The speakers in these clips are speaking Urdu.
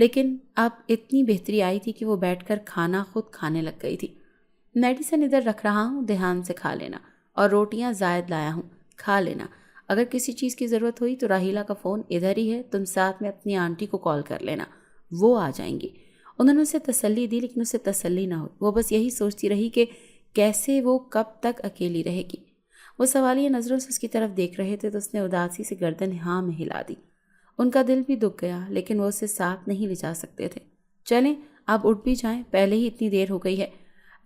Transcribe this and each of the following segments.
لیکن اب اتنی بہتری آئی تھی کہ وہ بیٹھ کر کھانا خود کھانے لگ گئی تھی۔ میڈیسن ادھر رکھ رہا ہوں، دھیان سے کھا لینا، اور روٹیاں زائد لایا ہوں، کھا لینا۔ اگر کسی چیز کی ضرورت ہوئی تو راہیلہ کا فون ادھر ہی ہے، تم ساتھ میں اپنی آنٹی کو کال کر لینا، وہ آ جائیں گی۔ انہوں نے اسے تسلی دی، لیکن اسے تسلی نہ ہوئی۔ وہ بس یہی سوچتی رہی کہ کیسے وہ کب تک اکیلی رہے گی۔ وہ سوالیہ نظروں سے اس کی طرف دیکھ رہے تھے تو اس نے اداسی سے گردن ہاں میں ہلا دی۔ ان کا دل بھی دکھ گیا، لیکن وہ اسے ساتھ نہیں لے جا سکتے تھے۔ چلیں آپ اٹھ بھی جائیں، پہلے ہی اتنی دیر ہو گئی ہے۔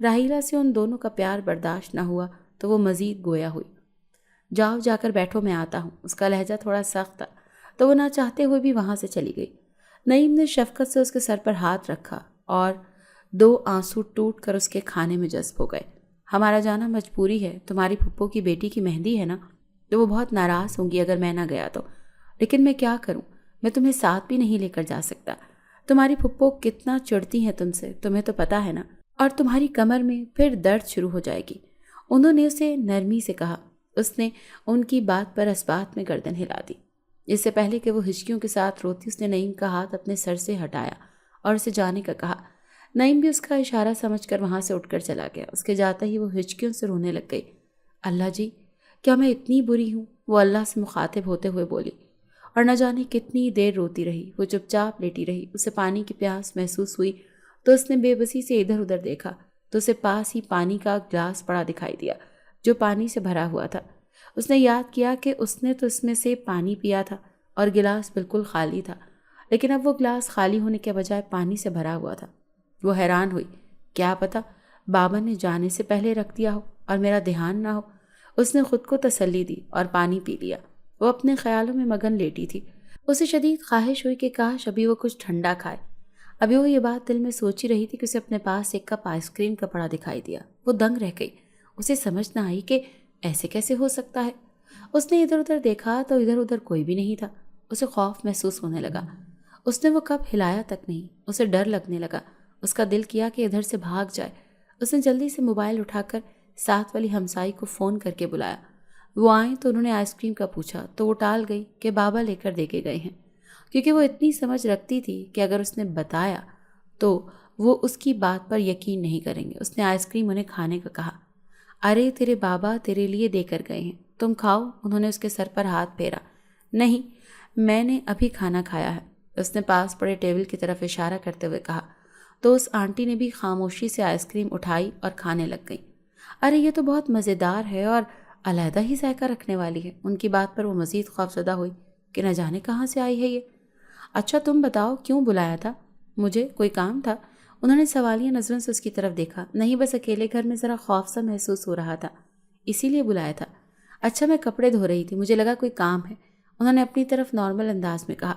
راہیلہ سے ان دونوں کا پیار برداشت نہ ہوا تو وہ مزید گویا ہوئی۔ جاؤ جا کر بیٹھو، میں آتا ہوں۔ اس کا لہجہ تھوڑا سخت تھا تو وہ نہ چاہتے ہوئے بھی وہاں سے چلی گئی۔ نعیم نے شفقت سے اس کے سر پر ہاتھ رکھا اور 2 آنسو ٹوٹ کر اس کے کھانے میں جذب ہو گئے۔ ہمارا جانا مجبوری ہے، تمہاری پھپھو کی بیٹی کی مہندی ہے نا، تو وہ بہت ناراض ہوں گی اگر میں نہ گیا تو۔ لیکن میں کیا کروں، میں تمہیں ساتھ بھی نہیں لے کر جا سکتا۔ تمہاری پھپھو کتنا چڑھتی ہیں تم سے، تمہیں تو پتہ ہے نا، اور تمہاری کمر میں پھر درد شروع ہو جائے گی۔ انہوں نے اسے نرمی سے کہا۔ اس نے ان کی بات پر اثبات میں گردن ہلا دی۔ اس سے پہلے کہ وہ ہچکیوں کے ساتھ روتی، اس نے نعیم کا ہاتھ اپنے سر سے ہٹایا اور اسے جانے کا کہا۔ نعیم بھی اس کا اشارہ سمجھ کر وہاں سے اٹھ کر چلا گیا۔ اس کے جاتے ہی وہ ہچکیوں سے رونے لگ گئی۔ اللہ جی، کیا میں اتنی بری ہوں؟ وہ اللہ سے مخاطب ہوتے ہوئے بولی، اور نہ جانے کتنی دیر روتی رہی۔ وہ چپ چاپ لیٹی رہی۔ اسے پانی کی پیاس محسوس ہوئی تو اس نے بے بسی سے ادھر ادھر دیکھا تو اسے پاس ہی پانی کا گلاس پڑا دکھائی دیا جو پانی سے بھرا ہوا تھا۔ اس نے یاد کیا کہ اس نے تو اس میں سے پانی پیا تھا اور گلاس بالکل خالی تھا، لیکن اب وہ گلاس خالی ہونے کے بجائے پانی سے بھرا ہوا تھا۔ وہ حیران ہوئی، کیا پتا بابا نے جانے سے پہلے رکھ دیا ہو اور میرا دھیان نہ ہو۔ اس نے خود کو تسلی دی اور پانی پی لیا۔ وہ اپنے خیالوں میں مگن لیٹی تھی۔ اسے شدید خواہش ہوئی کہ کاش ابھی وہ کچھ ٹھنڈا کھائے۔ ابھی وہ یہ بات دل میں سوچ ہی رہی تھی کہ اسے اپنے پاس ایک کپ آئس کریم کا پڑا دکھائی دیا۔ وہ دنگ رہ گئی۔ اسے سمجھ نہ آئی کہ ایسے کیسے ہو سکتا ہے۔ اس نے ادھر ادھر دیکھا تو ادھر ادھر کوئی بھی نہیں تھا۔ اسے خوف محسوس ہونے لگا۔ اس نے وہ کپ ہلایا تک نہیں۔ اسے ڈر لگنے لگا۔ اس کا دل کیا کہ ادھر سے بھاگ جائے۔ اس نے جلدی سے موبائل اٹھا کر ساتھ والی ہمسائی کو فون کر کے بلایا۔ وہ آئیں تو انہوں نے آئس کریم کا پوچھا تو وہ ٹال گئی کہ بابا لے کر دے کے گئے ہیں، کیونکہ وہ اتنی سمجھ رکھتی تھی کہ اگر اس نے بتایا تو وہ اس کی بات پر یقین نہیں کریں گے۔ اس نے آئس کریم انہیں کھانے کا کہا۔ ارے تیرے بابا تیرے لیے دے کر گئے ہیں، تم کھاؤ۔ انہوں نے اس کے سر پر ہاتھ پھیرا۔ نہیں، میں نے ابھی کھانا کھایا ہے، اس نے پاس پڑے ٹیبل کی طرف اشارہ کرتے ہوئے کہا۔ تو اس آنٹی نے بھی خاموشی سے آئس کریم اٹھائی اور کھانے لگ گئی۔ ارے یہ تو بہت مزیدار ہے اور علیحدہ ہی ذائقہ رکھنے والی ہے۔ ان کی بات پر وہ مزید خوفزدہ ہوئی کہ نہ جانے کہاں سے آئی ہے یہ۔ اچھا تم بتاؤ کیوں بلایا تھا؟ مجھے کوئی کام تھا؟ انہوں نے سوالیہ نظروں سے اس کی طرف دیکھا۔ نہیں، بس اکیلے گھر میں ذرا خوف سا محسوس ہو رہا تھا، اسی لیے بلایا تھا۔ اچھا میں کپڑے دھو رہی تھی، مجھے لگا کوئی کام ہے، انہوں نے اپنی طرف نارمل انداز میں کہا،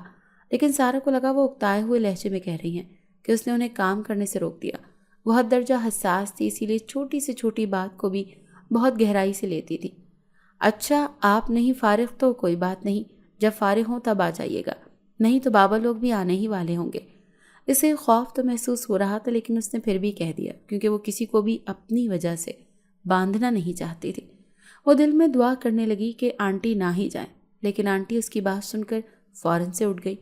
لیکن سارا کو لگا وہ اکتائے ہوئے لہجے میں کہہ رہی ہیں کہ اس نے انہیں کام کرنے سے روک دیا۔ وہ حد درجہ حساس تھی، اسی لیے چھوٹی سے چھوٹی بات کو بھی بہت گہرائی سے لیتی تھی۔ اچھا آپ نہیں فارغ تو کوئی بات نہیں، جب فارغ ہوں تب آ جائیے گا، نہیں تو بابا لوگ بھی آنے ہی والے ہوں گے۔ اسے خوف تو محسوس ہو رہا تھا، لیکن اس نے پھر بھی کہہ دیا کیونکہ وہ کسی کو بھی اپنی وجہ سے باندھنا نہیں چاہتی تھی۔ وہ دل میں دعا کرنے لگی کہ آنٹی نہ ہی جائیں، لیکن آنٹی اس کی بات سن کر فوراً سے اٹھ گئی۔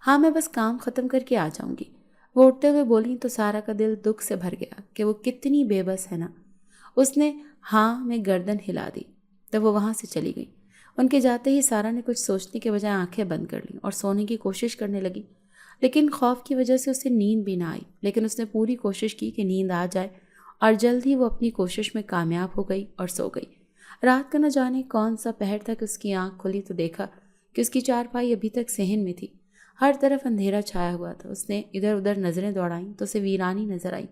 ہاں میں بس کام ختم کر کے آ جاؤں گی، وہ اٹھتے ہوئے بولیں تو سارا کا دل دکھ سے بھر گیا کہ وہ کتنی بے بس ہے نا۔ اس نے ہاں میں گردن ہلا دی تب وہ وہاں سے چلی گئی۔ ان کے جاتے ہی سارا نے کچھ سوچنے کے بجائے آنکھیں بند کر لیں اور سونے کی کوشش کرنے لگی، لیکن خوف کی وجہ سے اسے نیند بھی نہ آئی۔ لیکن اس نے پوری کوشش کی کہ نیند آ جائے اور جلد ہی وہ اپنی کوشش میں کامیاب ہو گئی اور سو گئی۔ رات کا نہ جانے کون سا پہر تک اس کی آنکھ کھلی تو دیکھا کہ اس کی چارپائی ابھی تک صحن میں تھی۔ ہر طرف اندھیرا چھایا ہوا تھا۔ اس نے ادھر ادھر نظریں دوڑائیں تو اسے ویرانی نظر آئی،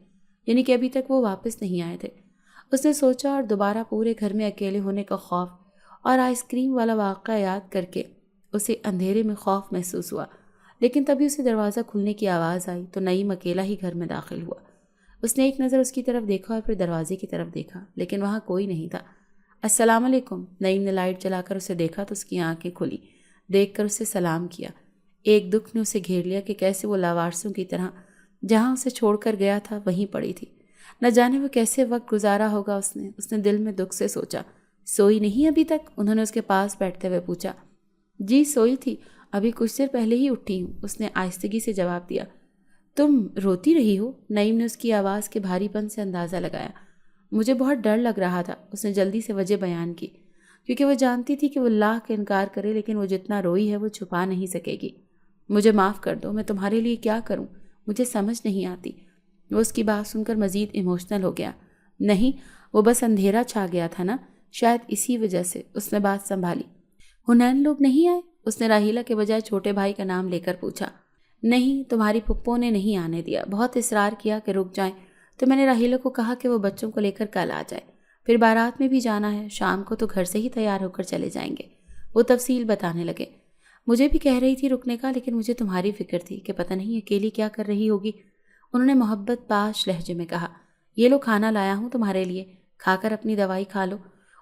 یعنی کہ ابھی تک وہ واپس نہیں آئے تھے۔ اس نے سوچا اور دوبارہ پورے گھر میں اکیلے ہونے کا خوف اور آئس کریم والا واقعہ یاد کر کے اسے اندھیرے میں خوف محسوس ہوا۔ لیکن تبھی اسے دروازہ کھلنے کی آواز آئی تو نعیم اکیلا ہی گھر میں داخل ہوا۔ اس نے ایک نظر اس کی طرف دیکھا اور پھر دروازے کی طرف دیکھا، لیکن وہاں کوئی نہیں تھا۔ السلام علیکم۔ نعیم نے لائٹ جلا کر اسے دیکھا تو اس کی آنکھیں کھلی۔ دیکھ کر اسے سلام کیا۔ ایک دکھ نے اسے گھیر لیا کہ کیسے وہ لاوارثوں کی طرح جہاں اسے چھوڑ کر گیا تھا وہیں پڑی تھی۔ نہ جانے وہ کیسے وقت گزارا ہوگا اس نے دل میں دکھ سے سوچا۔ سوئی نہیں ابھی تک؟ انہوں نے اس کے پاس بیٹھتے ہوئے پوچھا۔ جی سوئی تھی، ابھی کچھ دیر پہلے ہی اٹھی ہوں، اس نے آہستگی سے جواب دیا۔ تم روتی رہی ہو؟ نعیم نے اس کی آواز کے بھاری پن سے اندازہ لگایا۔ مجھے بہت ڈر لگ رہا تھا، اس نے جلدی سے وجہ بیان کی، کیونکہ وہ جانتی تھی کہ وہ لاکھ کا انکار کرے لیکن وہ جتنا روئی ہے وہ چھپا نہیں سکے گی۔ مجھے معاف کر دو، میں تمہارے لیے کیا کروں، مجھے سمجھ نہیں آتی۔ وہ اس کی بات سن کر مزید ایموشنل ہو گیا۔ نہیں، وہ بس اندھیرا چھا گیا تھا نا، شاید اسی وجہ سے۔ اس نے بات سنبھالی۔ حنین لوگ نہیں آئے؟ اس نے راحیلہ کے بجائے چھوٹے بھائی کا نام لے کر پوچھا۔ نہیں، تمہاری پھپھو نے نہیں آنے دیا، بہت اصرار کیا کہ رک جائیں، تو میں نے راحیلہ کو کہا کہ وہ بچوں کو لے کر کل آ جائے، پھر بارات میں بھی جانا ہے، شام کو تو گھر سے ہی تیار ہو کر چلے جائیں گے۔ وہ تفصیل بتانے لگے۔ مجھے بھی کہہ رہی تھی رکنے کا، لیکن مجھے تمہاری فکر تھی کہ پتہ نہیں اکیلی کیا کر رہی ہوگی۔ انہوں نے محبت پاش لہجے میں کہا۔ یہ لو کھانا لایا ہوں تمہارے لیے، کھا کر اپنی دوائی کھا لو۔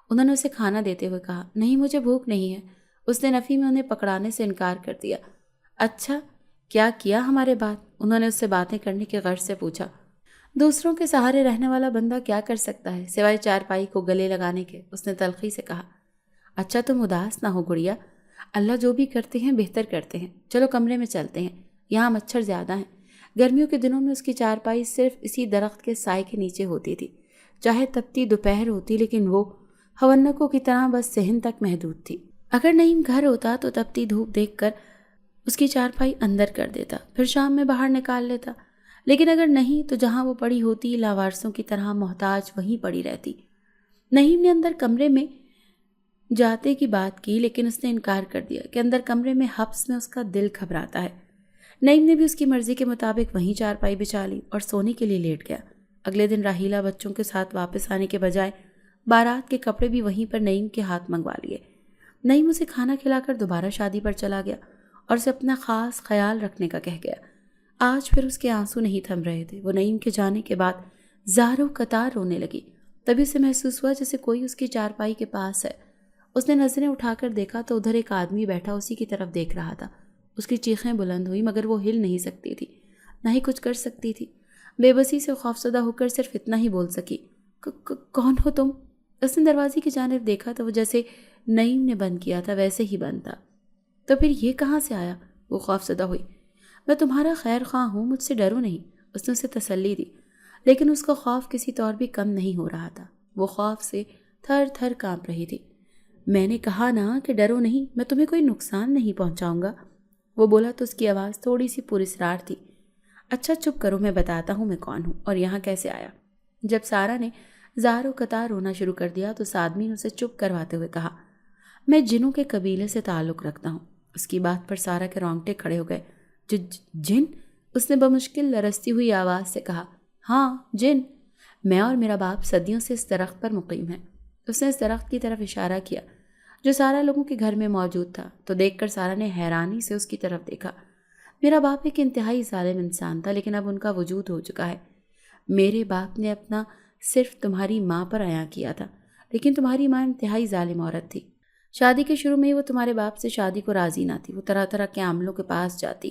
انہوں نے اسے کھانا دیتے ہوئے کہا۔ نہیں، مجھے بھوک نہیں ہے۔ اس نے نفی میں انہیں پکڑانے سے انکار کر دیا۔ اچھا، کیا کیا ہمارے بات؟ انہوں نے اس سے باتیں کرنے کے غرض سے پوچھا۔ دوسروں کے سہارے رہنے والا بندہ کیا کر سکتا ہے سوائے چارپائی کو گلے لگانے کے؟ اس نے تلخی سے کہا۔ اچھا تم اداس نہ ہو گڑیا، اللہ جو بھی کرتے ہیں بہتر کرتے ہیں۔ چلو کمرے میں چلتے ہیں، یہاں مچھر زیادہ ہیں۔ گرمیوں کے دنوں میں اس کی چارپائی صرف اسی درخت کے سائے کے نیچے ہوتی تھی، چاہے تپتی دوپہر ہوتی، لیکن وہ ہونکوں کی طرح بس صحن تک محدود تھی۔ اگر نعیم گھر ہوتا تو تپتی دھوپ دیکھ کر اس کی چارپائی اندر کر دیتا، پھر شام میں باہر نکال لیتا، لیکن اگر نہیں تو جہاں وہ پڑی ہوتی لاوارثوں کی طرح محتاج وہیں پڑی رہتی۔ نعیم نے اندر کمرے میں جاتے کی بات کی، لیکن اس نے انکار کر دیا کہ اندر کمرے میں حبس میں اس کا دل گھبراتا ہے۔ نعیم نے بھی اس کی مرضی کے مطابق وہیں چارپائی بچھا لی اور سونے کے لیے لیٹ گیا۔ اگلے دن راحیلہ بچوں کے ساتھ واپس آنے کے بجائے بارات کے کپڑے بھی وہیں پر نعیم کے ہاتھ منگوا لیے۔ نعیم اسے کھانا کھلا کر دوبارہ شادی پر چلا گیا اور اسے اپنا خاص خیال رکھنے کا کہہ گیا۔ آج پھر اس کے آنسو نہیں تھم رہے تھے۔ وہ نعیم کے جانے کے بعد زاروں قطار رونے لگی۔ تبھی اسے محسوس ہوا جیسے کوئی اس کی چارپائی کے پاس ہے۔ اس نے نظریں اٹھا کر دیکھا تو ادھر ایک آدمی بیٹھا اسی کی طرف دیکھ رہا تھا۔ اس کی چیخیں بلند ہوئی مگر وہ ہل نہیں سکتی تھی، نہ ہی کچھ کر سکتی تھی۔ بے بسی سے خوفزدہ ہو کر صرف اتنا ہی بول سکی، کون ہو تم؟ اس نے دروازے کی جانب دیکھا تو وہ جیسے نعیم نے بند کیا تھا ویسے ہی بند تھا۔ تو پھر یہ کہاں سے آیا؟ وہ خوفزدہ ہوئی۔ میں تمہارا خیر خواہ ہوں، مجھ سے ڈرو نہیں، اس نے اسے تسلی دی، لیکن اس کا خوف کسی طور بھی کم نہیں ہو رہا تھا۔ وہ خوف سے تھر تھر کانپ رہی تھی۔ میں نے کہا نا کہ ڈرو نہیں، میں تمہیں کوئی نقصان نہیں پہنچاؤں گا، وہ بولا تو اس کی آواز تھوڑی سی پراسرار تھی۔ اچھا چپ کرو، میں بتاتا ہوں میں کون ہوں اور یہاں کیسے آیا۔ جب سارا نے زار و قطار رونا شروع کر دیا تو اس آدمی نے اسے چپ کرواتے ہوئے کہا، میں جنوں کے قبیلے سے تعلق رکھتا ہوں۔ اس کی بات پر سارا کے رونگٹے کھڑے ہو گئے۔ جن؟ اس نے بمشکل لرزتی ہوئی آواز سے کہا۔ ہاں جن، میں اور میرا باپ صدیوں سے اس درخت پر مقیم ہیں۔ اس نے اس درخت کی طرف اشارہ کیا جو سارا لوگوں کے گھر میں موجود تھا، تو دیکھ کر سارا نے حیرانی سے اس کی طرف دیکھا۔ میرا باپ ایک انتہائی ظالم انسان تھا، لیکن اب ان کا وجود ہو چکا ہے۔ میرے باپ نے اپنا صرف تمہاری ماں پر عیاں کیا تھا، لیکن تمہاری ماں انتہائی ظالم عورت تھی۔ شادی کے شروع میں وہ تمہارے باپ سے شادی کو راضی نہ تھی۔ وہ طرح طرح کے عاملوں کے پاس جاتی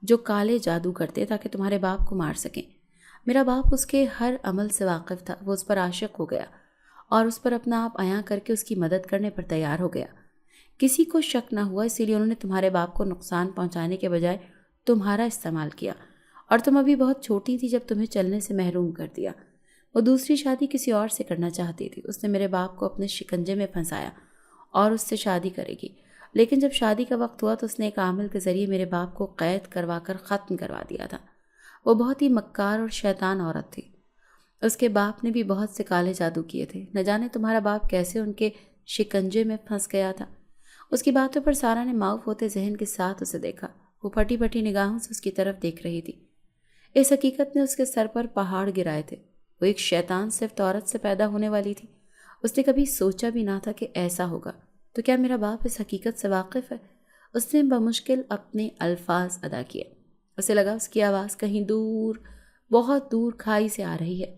جو کالے جادو کرتے تاکہ تمہارے باپ کو مار سکیں۔ میرا باپ اس کے ہر عمل سے واقف تھا۔ وہ اس پر عاشق ہو گیا اور اس پر اپنا آپ عیاں کر کے اس کی مدد کرنے پر تیار ہو گیا۔ کسی کو شک نہ ہوا، اسی لیے انہوں نے تمہارے باپ کو نقصان پہنچانے کے بجائے تمہارا استعمال کیا، اور تم ابھی بہت چھوٹی تھی جب تمہیں چلنے سے محروم کر دیا۔ وہ دوسری شادی کسی اور سے کرنا چاہتی تھی۔ اس نے میرے باپ کو اپنے شکنجے میں پھنسایا اور اس سے شادی کرے گی، لیکن جب شادی کا وقت ہوا تو اس نے ایک عامل کے ذریعے میرے باپ کو قید کروا کر ختم کروا دیا تھا۔ وہ بہت ہی مکار اور شیطان عورت تھی۔ اس کے باپ نے بھی بہت سے کالے جادو کیے تھے، نہ جانے تمہارا باپ کیسے ان کے شکنجے میں پھنس گیا تھا۔ اس کی باتوں پر سارا نے معاف ہوتے ذہن کے ساتھ اسے دیکھا۔ وہ پھٹی پھٹی نگاہوں سے اس کی طرف دیکھ رہی تھی۔ اس حقیقت نے اس کے سر پر پہاڑ گرائے تھے۔ وہ ایک شیطان صرف عورت سے پیدا ہونے والی تھی۔ اس نے کبھی سوچا بھی نہ تھا کہ ایسا ہوگا۔ تو کیا میرا باپ اس حقیقت سے واقف ہے؟ اس نے بمشکل اپنے الفاظ ادا کیے۔ اسے لگا اس کی آواز کہیں دور، بہت دور کھائی سے آ رہی ہے۔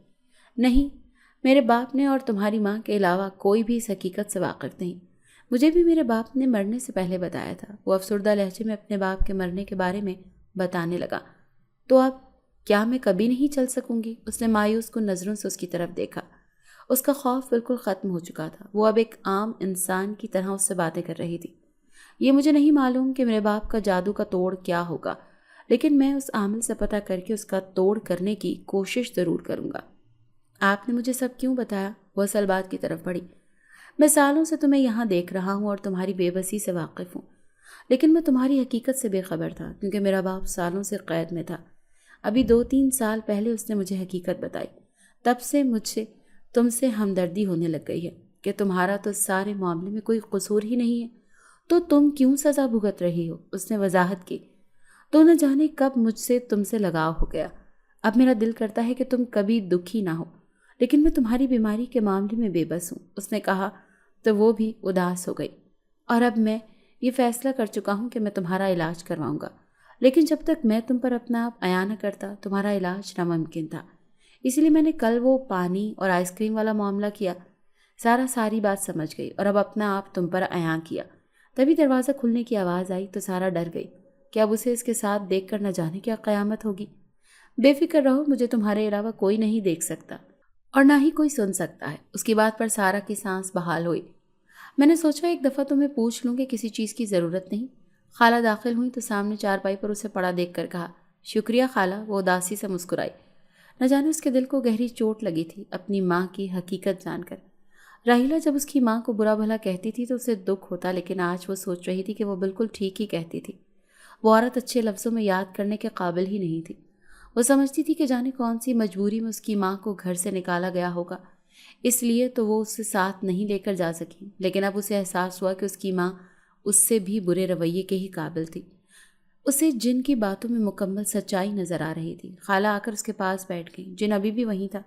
نہیں، میرے باپ نے اور تمہاری ماں کے علاوہ کوئی بھی اس حقیقت سے واقف نہیں۔ مجھے بھی میرے باپ نے مرنے سے پہلے بتایا تھا۔ وہ افسردہ لہجے میں اپنے باپ کے مرنے کے بارے میں بتانے لگا۔ تو اب کیا میں کبھی نہیں چل سکوں گی؟ اس نے مایوس کن نظروں سے اس کی طرف دیکھا۔ اس کا خوف بالکل ختم ہو چکا تھا۔ وہ اب ایک عام انسان کی طرح اس سے باتیں کر رہی تھی۔ یہ مجھے نہیں معلوم کہ میرے باپ کا جادو کا توڑ کیا ہوگا، لیکن میں اس عامل سے پتہ کر کے اس کا توڑ کرنے کی کوشش ضرور کروں گا۔ آپ نے مجھے سب کیوں بتایا؟ وہ اصل بات کی طرف بڑھی۔ میں سالوں سے تمہیں یہاں دیکھ رہا ہوں اور تمہاری بے بسی سے واقف ہوں، لیکن میں تمہاری حقیقت سے بے خبر تھا کیونکہ میرا باپ سالوں سے قید میں تھا۔ ابھی 2-3 سال پہلے اس نے مجھے حقیقت بتائی۔ تب سے مجھ سے تم سے ہمدردی ہونے لگ گئی ہے کہ تمہارا تو سارے معاملے میں کوئی قصور ہی نہیں ہے، تو تم کیوں سزا بھگت رہی ہو؟ اس نے وضاحت کی۔ تو نہ جانے کب مجھ سے تم سے لگاؤ ہو گیا۔ اب میرا دل کرتا ہے کہ تم کبھی دکھی نہ ہو، لیکن میں تمہاری بیماری کے معاملے میں بے بس ہوں، اس نے کہا تو وہ بھی اداس ہو گئی۔ اور اب میں یہ فیصلہ کر چکا ہوں کہ میں تمہارا علاج کرواؤں گا، لیکن جب تک میں تم پر اپنا آپ عیاں نہ کرتا تمہارا علاج ناممکن تھا۔ اسی لیے میں نے کل وہ پانی اور آئس کریم والا معاملہ کیا۔ سارا ساری بات سمجھ گئی اور اب اپنا آپ تم پر عیاں کیا۔ تبھی دروازہ کھلنے کی آواز آئی تو سارا ڈر گئی کہ اب اسے اس کے ساتھ دیکھ کر نہ جانے کیا قیامت ہوگی۔ بے فکر رہو، مجھے تمہارے علاوہ کوئی نہیں دیکھ سکتا اور نہ ہی کوئی سن سکتا ہے۔ اس کی بات پر سارا کی سانس بحال ہوئی۔ میں نے سوچا ایک دفعہ تمہیں پوچھ لوں کہ کسی چیز کی ضرورت نہیں۔ خالہ داخل ہوئی تو سامنے چارپائی پر اسے پڑا دیکھ کر کہا، شکریہ خالہ۔ وہ اداسی سے مسکرائی۔ نہ جانے اس کے دل کو گہری چوٹ لگی تھی اپنی ماں کی حقیقت جان کر۔ راحیلہ جب اس کی ماں کو برا بھلا کہتی تھی تو اسے دکھ ہوتا، لیکن آج وہ سوچ رہی تھی کہ وہ بالکل ٹھیک ہی کہتی تھی۔ وہ عورت اچھے لفظوں میں یاد کرنے کے قابل ہی نہیں تھی۔ وہ سمجھتی تھی کہ جانے کون سی مجبوری میں اس کی ماں کو گھر سے نکالا گیا ہوگا، اس لیے تو وہ اسے ساتھ نہیں لے کر جا سکی۔ لیکن اب اسے احساس ہوا کہ اس کی ماں اس سے بھی برے رویے کے ہی قابل تھی۔ اسے جن کی باتوں میں مکمل سچائی نظر آ رہی تھی۔ خالہ آ کر اس کے پاس بیٹھ گئی۔ جن ابھی بھی وہیں تھا۔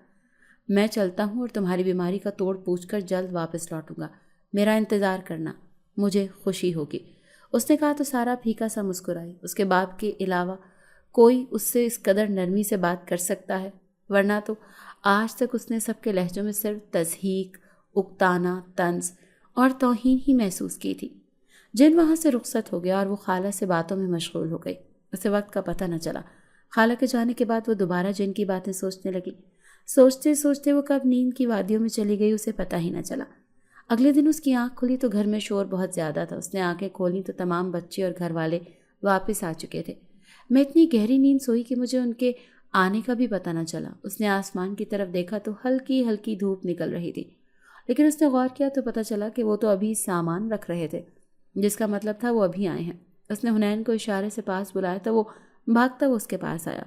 میں چلتا ہوں اور تمہاری بیماری کا توڑ پوچھ کر جلد واپس لوٹوں گا، میرا انتظار کرنا، مجھے خوشی ہوگی، اس نے کہا تو سارا پھیکا سا مسکرائی۔ اس کے باپ کے علاوہ کوئی اس سے اس قدر نرمی سے بات کر سکتا ہے؟ ورنہ تو آج تک اس نے سب کے لہجوں میں صرف تضحیک، اکتانا، طنز اور توہین ہی محسوس کی تھی۔ جن وہاں سے رخصت ہو گیا اور وہ خالہ سے باتوں میں مشغول ہو گئی۔ اسے وقت کا پتہ نہ چلا۔ خالہ کے جانے کے بعد وہ دوبارہ جن کی باتیں سوچنے لگی۔ سوچتے سوچتے وہ کب نیند کی وادیوں میں چلی گئی اسے پتہ ہی نہ چلا۔ اگلے دن اس کی آنکھ کھلی تو گھر میں شور بہت زیادہ تھا۔ اس نے آنکھیں کھولیں تو تمام بچے اور گھر والے واپس آ چکے تھے۔ میں اتنی گہری نیند سوئی کہ مجھے ان کے آنے کا بھی پتہ نہ چلا۔ اس نے آسمان کی طرف دیکھا تو ہلکی ہلکی دھوپ نکل رہی تھی، لیکن اس نے غور کیا تو پتہ چلا کہ وہ تو ابھی سامان رکھ رہے تھے، جس کا مطلب تھا وہ ابھی آئے ہیں۔ اس نے حنین کو اشارے سے پاس بلایا تو وہ بھاگتا وہ اس کے پاس آیا۔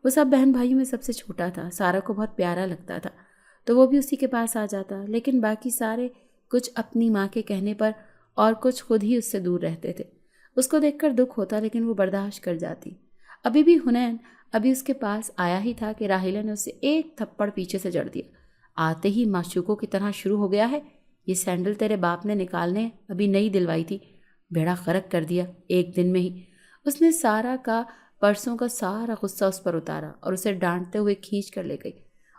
وہ سب بہن بھائیوں میں سب سے چھوٹا تھا، سارا کو بہت پیارا لگتا تھا تو وہ بھی اسی کے پاس آ جاتا، لیکن باقی سارے کچھ اپنی ماں کے کہنے پر اور کچھ خود ہی اس سے دور رہتے تھے۔ اس کو دیکھ کر دکھ ہوتا لیکن وہ برداشت کر جاتی۔ ابھی بھی حنین ابھی اس کے پاس آیا ہی تھا کہ راحیلہ نے اسے ایک تھپڑ پیچھے سے جڑ دیا۔ آتے ہی معشوقوں کی طرح شروع ہو گیا ہے، یہ سینڈل تیرے باپ نے نکالنے ابھی نئی دلوائی تھی، بیڑا غرق کر دیا ایک دن میں ہی۔ اس نے سارا کا پرسوں کا سارا غصہ اس پر اتارا اور اسے ڈانٹتے ہوئے کھینچ کر لے گئی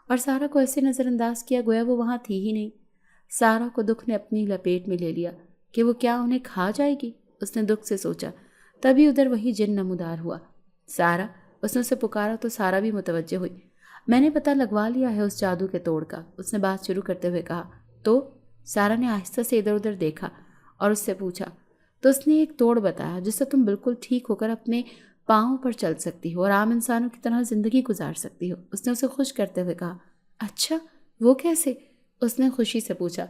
اور سارا کو ایسے نظر انداز کیا گویا وہ وہاں تھی ہی نہیں۔ سارا کو دکھ نے اپنی لپیٹ میں لے لیا کہ وہ کیا انہیں کھا جائے گی، اس نے دکھ سے سوچا۔ تبھی ادھر وہی جن نمودار ہوا۔ سارا، اس نے اسے پکارا تو سارا بھی متوجہ ہوئی۔ میں نے پتہ لگوا لیا ہے اس جادو کے توڑ کا، اس نے بات شروع کرتے ہوئے کہا۔ تو سارا نے آہستہ سے ادھر ادھر دیکھا اور اس سے پوچھا۔ تو اس نے ایک توڑ بتایا جس سے تم بالکل ٹھیک ہو کر اپنے پاؤں پر چل سکتی ہو اور عام انسانوں کی طرح زندگی گزار سکتی ہو، اس نے اسے خوش کرتے ہوئے کہا۔ اچھا، وہ کیسے؟ اس نے خوشی سے پوچھا،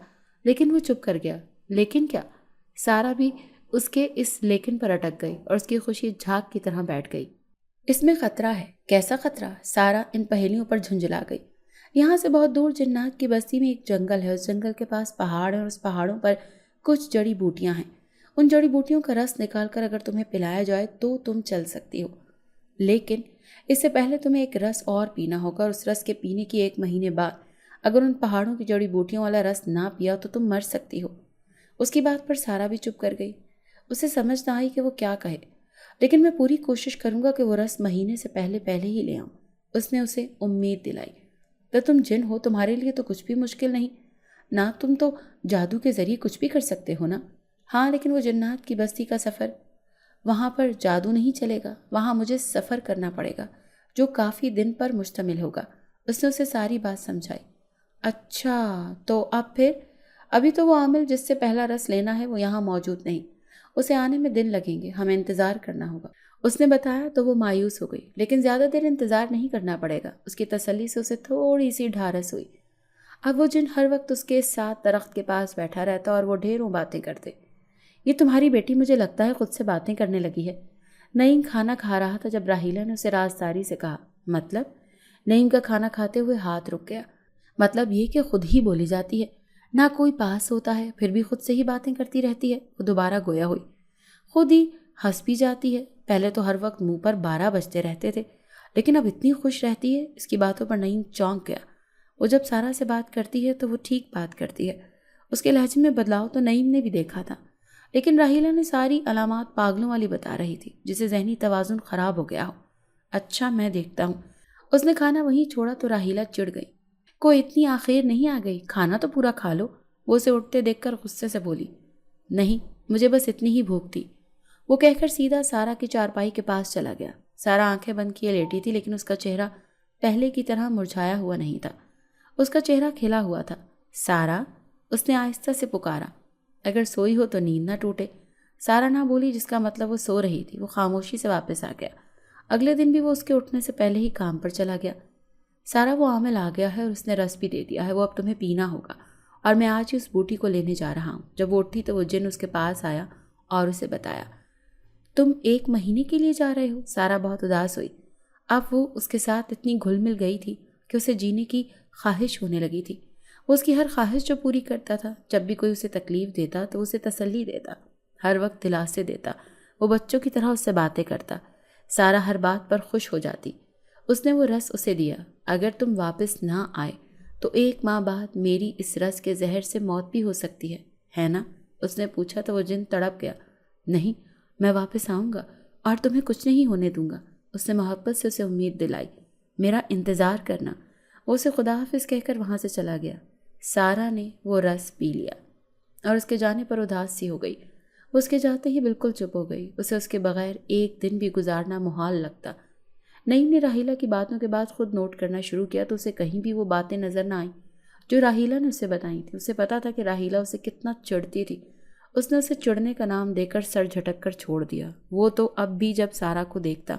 لیکن وہ چپ کر گیا۔ لیکن کیا؟ سارا بھی اس کے اس لیکن پر اٹک گئی اور اس کی خوشی جھاگ کی طرح بیٹھ گئی۔ اس میں خطرہ ہے۔ کیسا خطرہ؟ سارا ان پہیلیوں پر جھنجھلا گئی۔ یہاں سے بہت دور جنات کی بستی میں ایک جنگل ہے، اس جنگل کے پاس پہاڑ ہیں اور اس پہاڑوں پر کچھ جڑی بوٹیاں ہیں۔ ان جڑی بوٹیوں کا رس نکال کر اگر تمہیں پلایا جائے تو تم چل سکتی ہو، لیکن اس سے پہلے تمہیں ایک رس اور پینا ہوگا اور اس رس کے پینے کی 1 مہینے بعد اگر ان پہاڑوں کی جڑی بوٹیوں والا رس نہ پیا تو تم مر سکتی ہو۔ اس کی بات پر سارا بھی چپ کر گئی۔ اسے سمجھ نہ آئی کہ وہ کیا کہے، لیکن میں پوری کوشش کروں گا کہ وہ رس مہینے سے پہلے ہی لے آؤں، اس نے اسے امید دلائی۔ تو تم جن ہو، تمہارے لیے تو کچھ بھی مشکل نہیں نہ، تم تو جادو کے ذریعے کچھ بھی کر سکتے ہو نا؟ ہاں، لیکن وہ جنات کی بستی کا سفر، وہاں پر جادو نہیں چلے گا، وہاں مجھے سفر کرنا پڑے گا جو کافی دن پر مشتمل ہوگا۔ اس نے اسے ساری بات سمجھائی۔ اچھا، تو اب پھر؟ ابھی تو وہ عامل جس سے پہلا رس لینا ہے وہ یہاں موجود نہیں، اسے آنے میں دن لگیں گے، ہمیں انتظار کرنا ہوگا۔ اس نے بتایا تو وہ مایوس ہو گئی، لیکن زیادہ دیر انتظار نہیں کرنا پڑے گا، اس کی تسلی سے اسے تھوڑی سی ڈھارس ہوئی۔ اب وہ جن ہر وقت اس کے ساتھ درخت کے پاس بیٹھا رہتا اور وہ ڈھیروں باتیں کرتے۔ یہ تمہاری بیٹی مجھے لگتا ہے خود سے باتیں کرنے لگی ہے۔ نعیم کھانا کھا رہا تھا جب راحیلہ نے اسے رازداری سے کہا۔ مطلب؟ نعیم کا کھانا کھاتے ہوئے ہاتھ رک گیا۔ مطلب یہ کہ خود ہی بولی جاتی ہے، نہ کوئی پاس ہوتا ہے، پھر بھی خود سے ہی باتیں کرتی رہتی ہے۔ وہ دوبارہ گویا ہوئی، خود ہی ہنس بھی جاتی ہے۔ پہلے تو ہر وقت منہ پر 12 بجتے رہتے تھے، لیکن اب اتنی خوش رہتی ہے۔ اس کی باتوں پر نعیم چونک گیا۔ وہ جب سارا سے بات کرتی ہے تو وہ ٹھیک بات کرتی ہے۔ اس کے لہجے میں بدلاؤ تو نعیم نے بھی دیکھا تھا، لیکن راحیلہ نے ساری علامات پاگلوں والی بتا رہی تھی، جسے ذہنی توازن خراب ہو گیا ہو۔ اچھا میں دیکھتا ہوں۔ اس نے کھانا وہیں چھوڑا تو راحیلہ چڑ گئی۔ کوئی اتنی آخر نہیں آ گئی، کھانا تو پورا کھا لو۔ وہ اسے اٹھتے دیکھ کر غصے سے بولی۔ نہیں، مجھے بس اتنی ہی بھوک تھی۔ وہ کہہ کر سیدھا سارا کی چارپائی کے پاس چلا گیا۔ سارا آنکھیں بند کیے لیٹی تھی، لیکن اس کا چہرہ پہلے کی طرح مرجھایا ہوا نہیں تھا، اس کا چہرہ کھلا ہوا تھا۔ سارا، اس نے آہستہ سے پکارا۔ اگر سوئی ہو تو نیند نہ ٹوٹے۔ سارا نہ بولی، جس کا مطلب وہ سو رہی تھی۔ وہ خاموشی سے واپس آ گیا۔ اگلے دن بھی وہ اس کے اٹھنے سے پہلے ہی کام پر چلا گیا۔ سارا، وہ عامل آ گیا ہے اور اس نے رس بھی دے دیا ہے، وہ اب تمہیں پینا ہوگا، اور میں آج ہی اس بوٹی کو لینے جا رہا ہوں۔ جب وہ اٹھی تو وہ جن اس کے پاس آیا اور اسے بتایا۔ تم 1 مہینے کے لیے جا رہے ہو؟ سارا بہت اداس ہوئی۔ اب وہ اس کے ساتھ اتنی گھل مل گئی تھی کہ اسے جینے کی خواہش ہونے لگی تھی۔ وہ اس کی ہر خواہش جو پوری کرتا تھا، جب بھی کوئی اسے تکلیف دیتا تو اسے تسلی دیتا، ہر وقت دلاسے دیتا، وہ بچوں کی طرح اس سے باتیں کرتا۔ سارا ہر بات پر خوش ہو جاتی۔ اس نے وہ رس اسے دیا۔ اگر تم واپس نہ آئے تو 1 ماہ بعد میری اس رس کے زہر سے موت بھی ہو سکتی ہے نا؟ اس نے پوچھا تو وہ جن تڑپ گیا۔ نہیں، میں واپس آؤں گا اور تمہیں کچھ نہیں ہونے دوں گا۔ اس نے محبت سے اسے امید دلائی۔ میرا انتظار کرنا۔ وہ اسے خدا حافظ کہہ کر وہاں سے چلا گیا۔ سارا نے وہ رس پی لیا اور اس کے جانے پر اداس سی ہو گئی۔ وہ اس کے جاتے ہی بالکل چپ ہو گئی۔ اسے اس کے بغیر ایک دن بھی گزارنا محال لگتا۔ نعیم نے راحیلہ کی باتوں کے بعد خود نوٹ کرنا شروع کیا تو اسے کہیں بھی وہ باتیں نظر نہ آئیں جو راحیلہ نے اسے بتائی تھیں۔ اسے پتا تھا کہ راحیلہ اسے کتنا چڑھتی تھی۔ اس نے اسے چڑھنے کا نام دے کر سر جھٹک کر چھوڑ دیا۔ وہ تو اب بھی جب سارا کو دیکھتا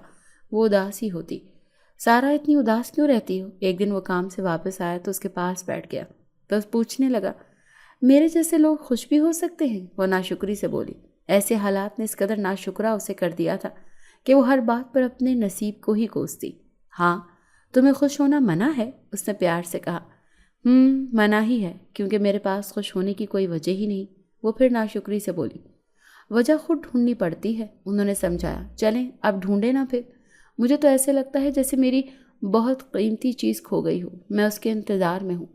وہ اداس ہی ہوتی۔ سارا، اتنی اداس کیوں رہتی ہو؟ ایک دن وہ کام سے واپس آیا تو اس کے پاس بیٹھ گیا تو پوچھنے لگا، میرے جیسے لوگ خوش بھی ہو سکتے ہیں؟ وہ ناشکری سے بولی۔ ایسے حالات نے اس قدر ناشکرا اسے کر دیا تھا کہ وہ ہر بات پر اپنے نصیب کو ہی کوستی۔ ہاں، تمہیں خوش ہونا منع ہے؟ اس نے پیار سے کہا۔ منع ہی ہے، کیونکہ میرے پاس خوش ہونے کی کوئی وجہ ہی نہیں۔ وہ پھر ناشکری سے بولی۔ وجہ خود ڈھونڈنی پڑتی ہے، انہوں نے سمجھایا۔ چلیں اب ڈھونڈے نا پھر۔ مجھے تو ایسے لگتا ہے جیسے میری بہت قیمتی چیز کھو گئی ہو، میں اس کے انتظار میں ہوں۔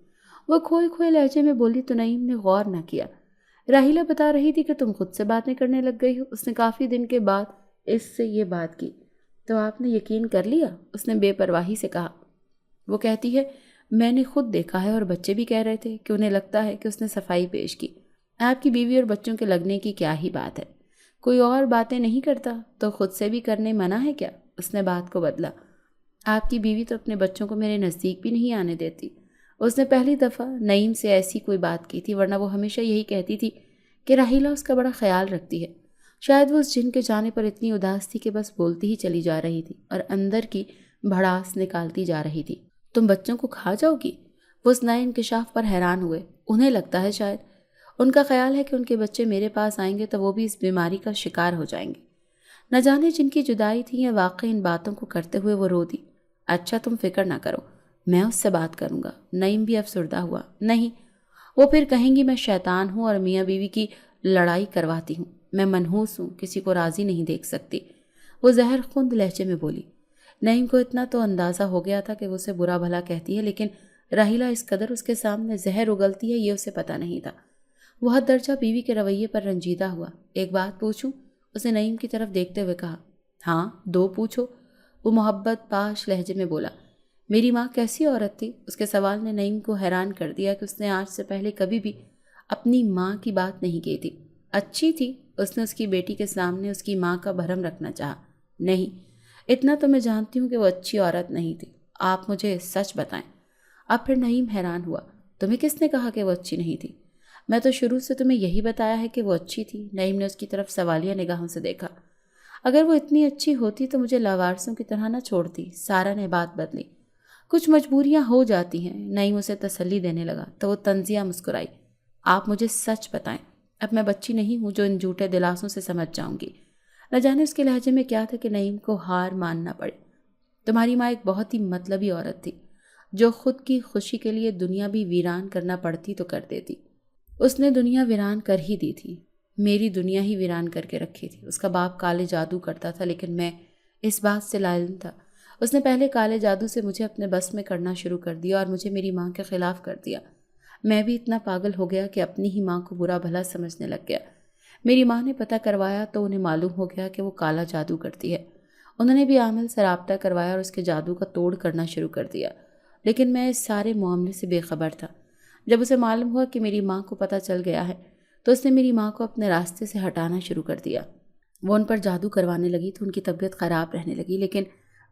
وہ کھوئے کھوئے لہجے میں بولی تو نعیم نے غور نہ کیا۔ راحیلہ بتا رہی تھی کہ تم خود سے باتیں کرنے لگ گئی ہو۔ اس نے کافی دن کے بعد اس سے یہ بات کی۔ تو آپ نے یقین کر لیا؟ اس نے بے پرواہی سے کہا۔ وہ کہتی ہے، میں نے خود دیکھا ہے اور بچے بھی کہہ رہے تھے کہ انہیں لگتا ہے کہ اس نے صفائی پیش کی۔ آپ کی بیوی اور بچوں کے لگنے کی کیا ہی بات ہے؟ کوئی اور باتیں نہیں کرتا تو خود سے بھی کرنے منع ہے کیا؟ اس نے بات کو بدلا۔ آپ کی بیوی تو اپنے بچوں کو میرے نزدیک بھی نہیں آنے دیتی۔ اس نے پہلی دفعہ نعیم سے ایسی کوئی بات کی تھی، ورنہ وہ ہمیشہ یہی کہتی تھی کہ راحیلہ اس کا بڑا خیال رکھتی ہے۔ شاید وہ اس جن کے جانے پر اتنی اداس تھی کہ بس بولتی ہی چلی جا رہی تھی اور اندر کی بھڑاس نکالتی جا رہی تھی۔ تم بچوں کو کھا جاؤ گی؟ وہ اس نئے انکشاف پر حیران ہوئے۔ انہیں لگتا ہے شاید ان کا خیال ہے کہ ان کے بچے میرے پاس آئیں گے تو وہ بھی اس بیماری کا شکار ہو جائیں گے۔ نہ جانے جن کی جدائی تھی یا واقعی ان باتوں کو کرتے ہوئے وہ رو دی۔ اچھا تم فکر نہ کرو، میں اس سے بات کروں گا۔ نعیم بھی افسردہ ہوا۔ نہیں، وہ پھر کہیں گی میں شیطان ہوں اور میاں بیوی کی لڑائی کرواتی ہوں۔ میں منحوس ہوں، کسی کو راضی نہیں دیکھ سکتی۔ وہ زہر خوند لہجے میں بولی۔ نعیم کو اتنا تو اندازہ ہو گیا تھا کہ وہ اسے برا بھلا کہتی ہے، لیکن راحیلہ اس قدر اس کے سامنے زہر اگلتی ہے یہ اسے پتہ نہیں تھا۔ وہ حد درجہ بیوی کے رویے پر رنجیدہ ہوا۔ ایک بات پوچھوں؟ اس نے نعیم کی طرف دیکھتے ہوئے کہا۔ ہاں، 2 پوچھو، وہ محبت پاش لہجے میں بولا۔ میری ماں کیسی عورت تھی؟ اس کے سوال نے نعیم کو حیران کر دیا کہ اس نے آج سے پہلے کبھی بھی اپنی ماں کی بات نہیں کی تھی۔ اچھی تھی؟ اس نے اس کی بیٹی کے سامنے اس کی ماں کا بھرم رکھنا چاہا۔ نہیں، اتنا تو میں جانتی ہوں کہ وہ اچھی عورت نہیں تھی۔ آپ مجھے سچ بتائیں۔ اب پھر نعیم حیران ہوا۔ تمہیں کس نے کہا کہ وہ اچھی نہیں تھی؟ میں تو شروع سے تمہیں یہی بتایا ہے کہ وہ اچھی تھی۔ نعیم نے اس کی طرف سوالیہ نگاہوں سے دیکھا۔ اگر وہ اتنی اچھی ہوتی تو مجھے لاوارثوں کی طرح نہ چھوڑتی۔ سارا نے بات بدلی۔ کچھ مجبوریاں ہو جاتی ہیں۔ نعیم اسے تسلی دینے لگا تو وہ طنزیہ مسکرائی۔ آپ مجھے سچ بتائیں، اب میں بچی نہیں ہوں جو ان جھوٹے دلاسوں سے سمجھ جاؤں گی۔ نہ جانے اس کے لہجے میں کیا تھا کہ نعیم کو ہار ماننا پڑے۔ تمہاری ماں ایک بہت ہی مطلبی عورت تھی جو خود کی خوشی کے لیے دنیا بھی ویران کرنا پڑتی تو کر دیتی۔ اس نے دنیا ویران کر ہی دی تھی، میری دنیا ہی ویران کر کے رکھی تھی۔ اس کا باپ کالے جادو کرتا تھا لیکن میں اس بات سے لا علم تھا۔ اس نے پہلے کالے جادو سے مجھے اپنے بس میں کرنا شروع کر دیا اور مجھے میری ماں کے خلاف کر دیا۔ میں بھی اتنا پاگل ہو گیا کہ اپنی ہی ماں کو برا بھلا سمجھنے لگ گیا۔ میری ماں نے پتہ کروایا تو انہیں معلوم ہو گیا کہ وہ کالا جادو کرتی ہے۔ انہوں نے بھی عامل سے رابطہ کروایا اور اس کے جادو کا توڑ کرنا شروع کر دیا، لیکن میں اس سارے معاملے سے بے خبر تھا۔ جب اسے معلوم ہوا کہ میری ماں کو پتہ چل گیا ہے تو اس نے میری ماں کو اپنے راستے سے ہٹانا شروع کر دیا۔ وہ ان پر جادو کروانے لگی تو ان کی طبیعت خراب رہنے لگی، لیکن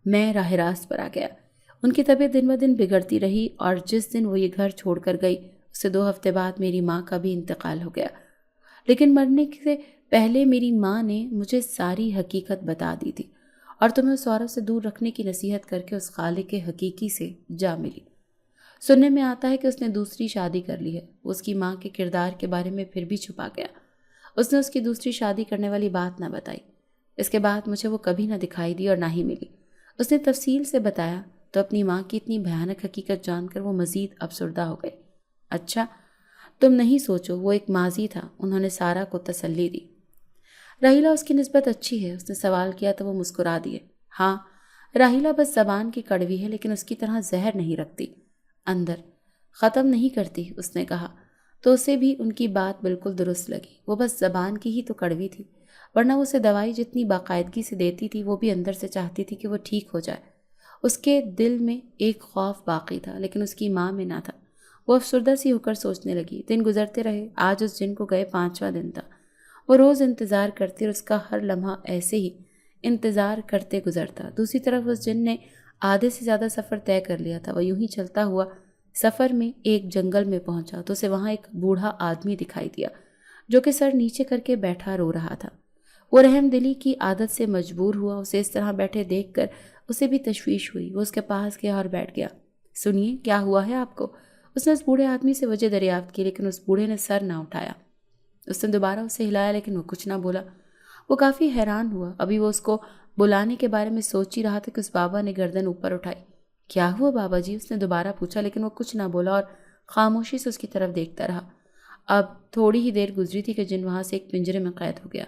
میں راہ راست پر آ گیا۔ ان کی طبیعت دن بہ دن بگڑتی رہی اور جس دن وہ یہ گھر چھوڑ کر گئی اس سے 2 ہفتے بعد میری ماں کا بھی انتقال ہو گیا۔ لیکن مرنے سے پہلے میری ماں نے مجھے ساری حقیقت بتا دی تھی اور تمہیں اس عورت سے دور رکھنے کی نصیحت کر کے اس خالق حقیقی سے جا ملی۔ سننے میں آتا ہے کہ اس نے دوسری شادی کر لی ہے۔ اس کی ماں کے کردار کے بارے میں پھر بھی چھپا گیا۔ اس نے اس کی دوسری شادی کرنے والی بات نہ بتائی۔ اس کے بعد مجھے وہ کبھی نہ دکھائی دی اور نہ ہی ملی۔ اس نے تفصیل سے بتایا تو اپنی ماں کی اتنی بھیانک حقیقت جان کر وہ مزید افسردہ ہو گئی۔ اچھا، تم نہیں سوچو، وہ ایک ماضی تھا۔ انہوں نے سارا کو تسلی دی۔ راحیلہ اس کی نسبت اچھی ہے؟ اس نے سوال کیا تو وہ مسکرا دیے۔ ہاں، راحیلہ بس زبان کی کڑوی ہے لیکن اس کی طرح زہر نہیں رکھتی، اندر ختم نہیں کرتی، اس نے کہا تو اسے بھی ان کی بات بالکل درست لگی۔ وہ بس زبان کی ہی تو کڑوی تھی، ورنہ وہ اسے دوائی جتنی باقاعدگی سے دیتی تھی وہ بھی اندر سے چاہتی تھی کہ وہ ٹھیک ہو جائے۔ اس کے دل میں ایک خوف باقی تھا لیکن اس کی ماں میں نہ تھا۔ وہ افسردہ سی ہو کر سوچنے لگی۔ دن گزرتے رہے۔ آج اس جن کو گئے 5واں دن تھا۔ وہ روز انتظار کرتی اور اس کا ہر لمحہ ایسے ہی انتظار کرتے گزرتا۔ دوسری طرف اس جن نے آدھے سے زیادہ سفر طے کر لیا تھا۔ وہ یوں ہی چلتا ہوا سفر میں ایک جنگل میں پہنچا تو اسے وہاں ایک بوڑھا آدمی دکھائی دیا جو کہ سر نیچے کر کے بیٹھا رو رہا تھا۔ وہ رحم دلی کی عادت سے مجبور ہوا۔ اسے اس طرح بیٹھے دیکھ کر اسے بھی تشویش ہوئی۔ وہ اس کے پاس گیا اور بیٹھ گیا۔ سنیے، کیا ہوا ہے آپ کو؟ اس نے اس بوڑھے آدمی سے وجہ دریافت کی لیکن اس بوڑھے نے سر نہ اٹھایا۔ اس نے دوبارہ اسے ہلایا لیکن وہ کچھ نہ بولا۔ وہ کافی حیران ہوا۔ ابھی وہ اس کو بلانے کے بارے میں سوچ ہی رہا تھا کہ اس بابا نے گردن اوپر اٹھائی۔ کیا ہوا بابا جی؟ اس نے دوبارہ پوچھا لیکن وہ کچھ نہ بولا اور خاموشی سے اس کی طرف دیکھتا رہا۔ اب تھوڑی ہی دیر گزری تھی کہ جن وہاں سے ایک پنجرے میں قید ہو گیا۔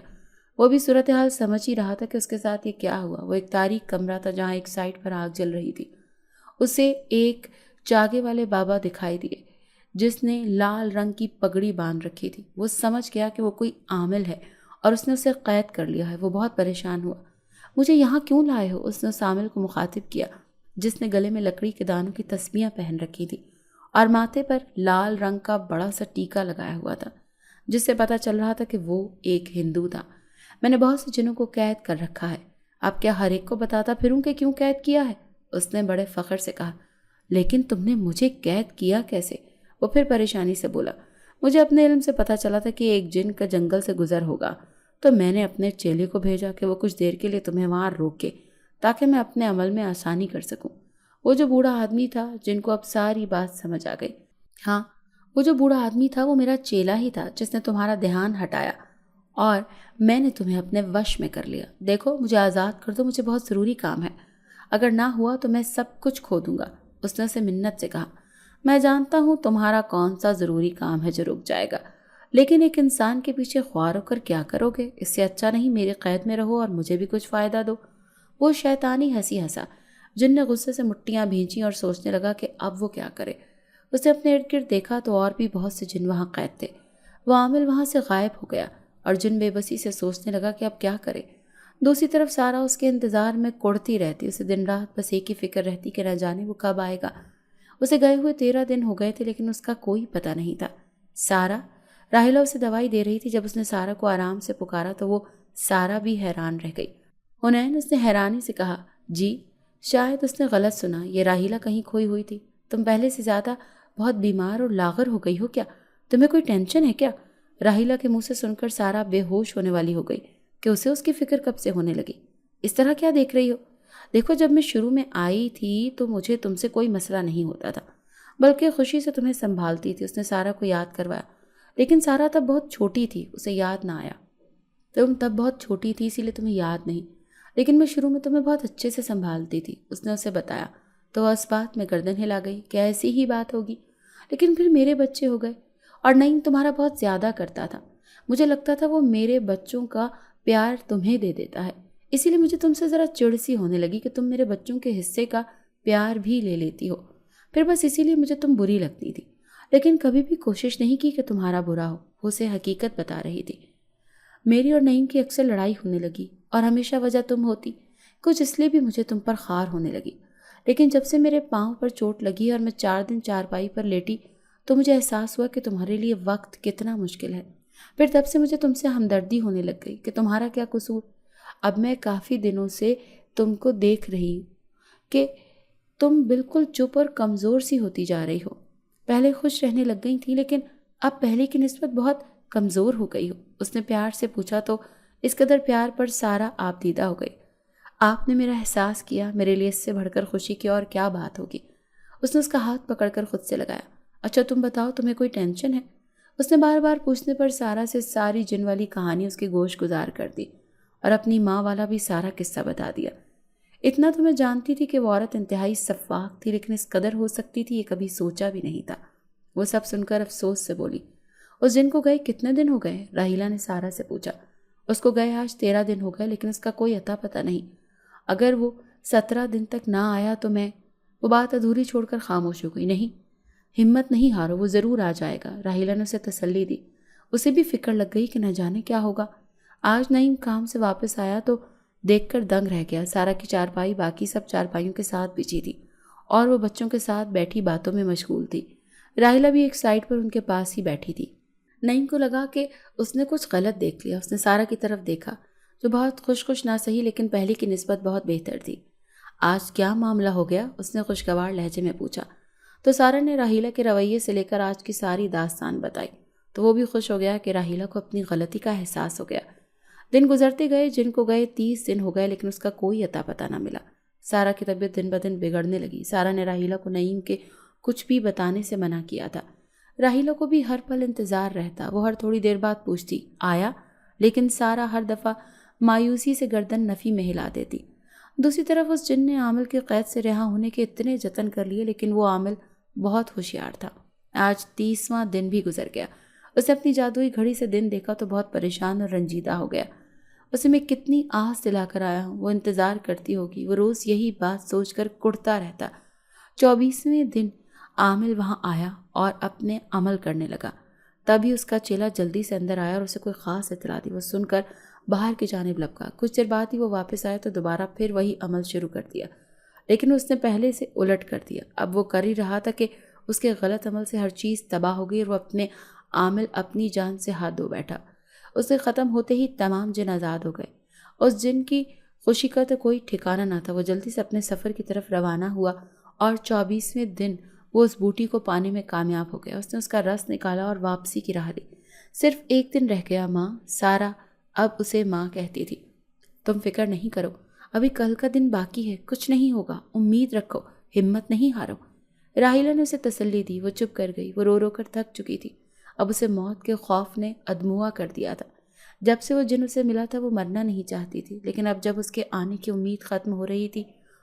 وہ بھی صورتحال سمجھ ہی رہا تھا کہ اس کے ساتھ یہ کیا ہوا۔ وہ ایک تاریک کمرہ تھا جہاں ایک سائڈ پر آگ جل رہی تھی۔ اسے ایک چاگے والے بابا دکھائی دیے جس نے لال رنگ کی پگڑی باندھ رکھی تھی۔ وہ سمجھ گیا کہ وہ کوئی عامل ہے اور اس نے اسے قید کر لیا ہے۔ وہ بہت پریشان ہوا۔ مجھے یہاں کیوں لائے ہو؟ اس نے اس عامل کو مخاطب کیا جس نے گلے میں لکڑی کے دانوں کی تسمیاں پہن رکھی تھی اور ماتھے پر لال رنگ کا بڑا سا ٹیکا لگایا ہوا تھا جس سے پتہ چل رہا تھا کہ وہ ایک ہندو تھا۔ میں نے بہت سے جنوں کو قید کر رکھا ہے۔ اب کیا ہر ایک کو بتاتا پھروں کہ کیوں قید کیا ہے؟ اس نے بڑے فخر سے کہا۔ لیکن تم نے مجھے قید کیا کیسے؟ وہ پھر پریشانی سے بولا۔ مجھے اپنے علم سے پتہ چلا تھا کہ ایک جن کا جنگل سے گزر ہوگا تو میں نے اپنے چیلے کو بھیجا کہ وہ کچھ دیر کے لیے تمہیں وہاں روکے تاکہ میں اپنے عمل میں آسانی کر سکوں۔ وہ جو بوڑھا آدمی تھا، جن کو اب ساری بات سمجھ آ گئی۔ ہاں، وہ جو بوڑھا آدمی تھا وہ میرا چیلا ہی تھا جس نے تمہارا دھیان ہٹایا اور میں نے تمہیں اپنے وش میں کر لیا۔ دیکھو، مجھے آزاد کر دو، مجھے بہت ضروری کام ہے۔ اگر نہ ہوا تو میں سب کچھ کھو دوں گا۔ اس نے اسے منت سے کہا۔ میں جانتا ہوں تمہارا کون سا ضروری کام ہے جو رک جائے گا، لیکن ایک انسان کے پیچھے خوار ہو کر کیا کرو گے؟ اس سے اچھا نہیں میرے قید میں رہو اور مجھے بھی کچھ فائدہ دو۔ وہ شیطانی ہنسی ہنسا۔ جن نے غصے سے مٹیاں بھینچیں اور سوچنے لگا کہ اب وہ کیا کرے۔ اس نے اپنے ارد گرد دیکھا تو اور بھی بہت سے جن وہاں قید تھے۔ وہ عامل وہاں سے غائب ہو گیا اور جن بے بسی سے سوچنے لگا کہ اب کیا کرے۔ دوسری طرف سارا اس کے انتظار میں کڑتی رہتی۔ اسے دن رات بس ایک ہی فکر رہتی کہ نہ جانے وہ کب آئے گا۔ اسے گئے ہوئے 13 دن ہو گئے تھے لیکن اس کا کوئی پتہ نہیں تھا۔ سارا، راحیلہ اسے دوائی دے رہی تھی۔ جب اس نے سارا کو آرام سے پکارا تو وہ سارا بھی حیران رہ گئی۔ حنین، اس نے حیرانی سے کہا۔ جی؟ شاید اس نے غلط سنا، یہ راحیلہ کہیں کھوئی ہوئی تھی۔ تم پہلے سے زیادہ بہت بیمار اور لاغر ہو گئی ہو کیا؟ تمہیں کوئی ٹینشن ہے کیا؟ راحیلہ کے منہ سے سن کر سارا بے ہوش ہونے والی ہو گئی۔ کہ اسے اس کی فکر کب سے ہونے لگی؟ اس طرح کیا دیکھ رہی ہو؟ دیکھو، جب میں شروع میں آئی تھی تو مجھے تم سے کوئی مسئلہ نہیں ہوتا تھا، بلکہ خوشی سے تمہیں سنبھالتی تھی۔ اس نے سارا کو یاد کروایا۔ لیکن سارا تب بہت چھوٹی تھی، اسے یاد نہ آیا۔ تم تب بہت چھوٹی تھی اسی لیے تمہیں یاد نہیں، لیکن میں شروع میں تمہیں بہت اچھے سے سنبھالتی تھی، اس نے اسے بتایا۔ تو اس بات میں گردن ہلا گئی کہ ایسی ہی بات ہوگی، لیکن پھر میرے بچے ہو گئے اور نعیم تمہارا بہت زیادہ کرتا تھا۔ مجھے لگتا تھا وہ میرے بچوں کا پیار تمہیں دے دیتا ہے، اسی لیے مجھے تم سے ذرا چڑ سی ہونے لگی کہ تم میرے بچوں کے حصے کا پیار بھی لے لیتی ہو۔ پھر بس اسی لیے مجھے تم بری لگتی تھی، لیکن کبھی بھی کوشش نہیں کی کہ تمہارا برا ہو۔ وہ اسے حقیقت بتا رہی تھی۔ میری اور نعیم کی اکثر لڑائی ہونے لگی اور ہمیشہ وجہ تم ہوتی، کچھ اس لیے بھی مجھے تم پر خار ہونے لگی۔ لیکن جب سے میرے پاؤں پر چوٹ لگی اور میں 4 دن چارپائی پر لیٹی تو مجھے احساس ہوا کہ تمہارے لیے وقت کتنا مشکل ہے۔ پھر تب سے مجھے تم سے ہمدردی ہونے لگ گئی کہ تمہارا کیا قصور۔ اب میں کافی دنوں سے تم کو دیکھ رہی ہوں کہ تم بالکل چپ اور کمزور سی ہوتی جا رہی ہو۔ پہلے خوش رہنے لگ گئی تھی، لیکن اب پہلے کی نسبت بہت کمزور ہو گئی ہو۔ اس نے پیار سے پوچھا تو اس قدر پیار پر سارا آپ دیدہ ہو گئی۔ آپ نے میرا احساس کیا، میرے لیے اس سے بڑھ کر خوشی کی اور کیا بات ہوگی؟ اس نے اس کا ہاتھ پکڑ کر خود سے لگایا۔ اچھا تم بتاؤ، تمہیں کوئی ٹینشن ہے؟ اس نے بار بار پوچھنے پر سارا سے ساری جن والی کہانی اس کے گوش گزار کر دی اور اپنی ماں والا بھی سارا قصہ بتا دیا۔ اتنا تو میں جانتی تھی کہ وہ عورت انتہائی شفاق تھی، لیکن اس قدر ہو سکتی تھی یہ کبھی سوچا بھی نہیں تھا۔ وہ سب سن کر افسوس سے بولی۔ اس دن کو گئے کتنے دن ہو گئے؟ راحیلہ نے سارا سے پوچھا۔ اس کو گئے آج 13 دن ہو گئے، لیکن اس کا کوئی اتا پتہ نہیں۔ اگر وہ 17 دن تک نہ آیا تو میں… وہ بات ادھوری چھوڑ کر خاموش ہو گئی۔ نہیں، ہمت نہیں ہارو، وہ ضرور آ جائے گا، راحیلہ نے اسے تسلی دی۔ اسے بھی فکر لگ گئی کہ نہ جانے کیا ہوگا۔ آج نعیم کام سے واپس آیا تو دیکھ کر دنگ رہ گیا۔ سارا کی چارپائی باقی سب چارپائیوں کے ساتھ بچھی تھی اور وہ بچوں کے ساتھ بیٹھی باتوں میں مشغول تھی۔ راحیلہ بھی ایک سائڈ پر ان کے پاس ہی بیٹھی تھی۔ نعیم کو لگا کہ اس نے کچھ غلط دیکھ لیا۔ اس نے سارا کی طرف دیکھا جو بہت خوش نہ سہی لیکن پہلے کی نسبت بہت بہتر تھی۔ آج کیا معاملہ ہو گیا؟ اس نے خوشگوار لہجے میں پوچھا۔ تو سارا نے راحیلہ کے رویے سے لے کر آج کی ساری داستان بتائی تو وہ بھی خوش ہو گیا کہ راحیلہ کو اپنی غلطی کا احساس ہو گیا۔ دن گزرتے گئے، جن کو گئے 30 دن ہو گئے، لیکن اس کا کوئی اتا پتہ نہ ملا۔ سارا کی طبیعت دن بدن بگڑنے لگی۔ سارا نے راحیلہ کو نعیم کے کچھ بھی بتانے سے منع کیا تھا۔ راحیلہ کو بھی ہر پل انتظار رہتا، وہ ہر تھوڑی دیر بعد پوچھتی آیا، لیکن سارا ہر دفعہ مایوسی سے گردن نفی میں ہلا دیتی۔ دوسری طرف اس جن نے عامل کے قید سے رہا ہونے کے اتنے جتن کر لیے، لیکن وہ عامل بہت ہوشیار تھا۔ آج 30واں دن بھی گزر گیا۔ اس نے اپنی جادوئی گھڑی سے دن دیکھا تو بہت پریشان اور رنجیدہ ہو گیا۔ اسے میں کتنی آس دلا کر آیا ہوں، وہ انتظار کرتی ہوگی۔ وہ روز یہی بات سوچ کر کڑتا رہتا۔ 24ویں دن عامل وہاں آیا اور اپنے عمل کرنے لگا۔ تبھی اس کا چیلا جلدی سے اندر آیا اور اسے کوئی خاص اطلاع دی۔ وہ سن کر باہر کی جانب لپکا۔ کچھ دیر بعد ہی وہ واپس آیا تو دوبارہ پھر وہی عمل شروع کر دیا، لیکن اس نے پہلے سے الٹ کر دیا۔ اب وہ کر ہی رہا تھا کہ اس کے غلط عمل سے ہر چیز تباہ ہو گئی اور وہ اپنے عامل اپنی جان سے ہاتھ دھو بیٹھا۔ اسے ختم ہوتے ہی تمام جن آزاد ہو گئے۔ اس جن کی خوشی کا تو کوئی ٹھکانہ نہ تھا۔ وہ جلدی سے اپنے سفر کی طرف روانہ ہوا اور 24ویں دن وہ اس بوٹی کو پانے میں کامیاب ہو گیا۔ اس نے اس کا رس نکالا اور واپسی کی راہ لی۔ صرف ایک دن رہ گیا ماں، سارا اب اسے ماں کہتی تھی۔ تم فکر نہیں کرو، ابھی کل کا دن باقی ہے، کچھ نہیں ہوگا، امید رکھو، ہمت نہیں ہارو۔ راحیلہ نے اسے تسلی دی۔ وہ چپ کر گئی۔ وہ رو رو کر تھک چکی تھی۔ اب اسے موت کے خوف نے ادموا کر دیا تھا۔ جب سے وہ جن اسے ملا تھا وہ مرنا نہیں چاہتی تھی، لیکن اب جب اس کے آنے کی امید ختم ہو رہی تھی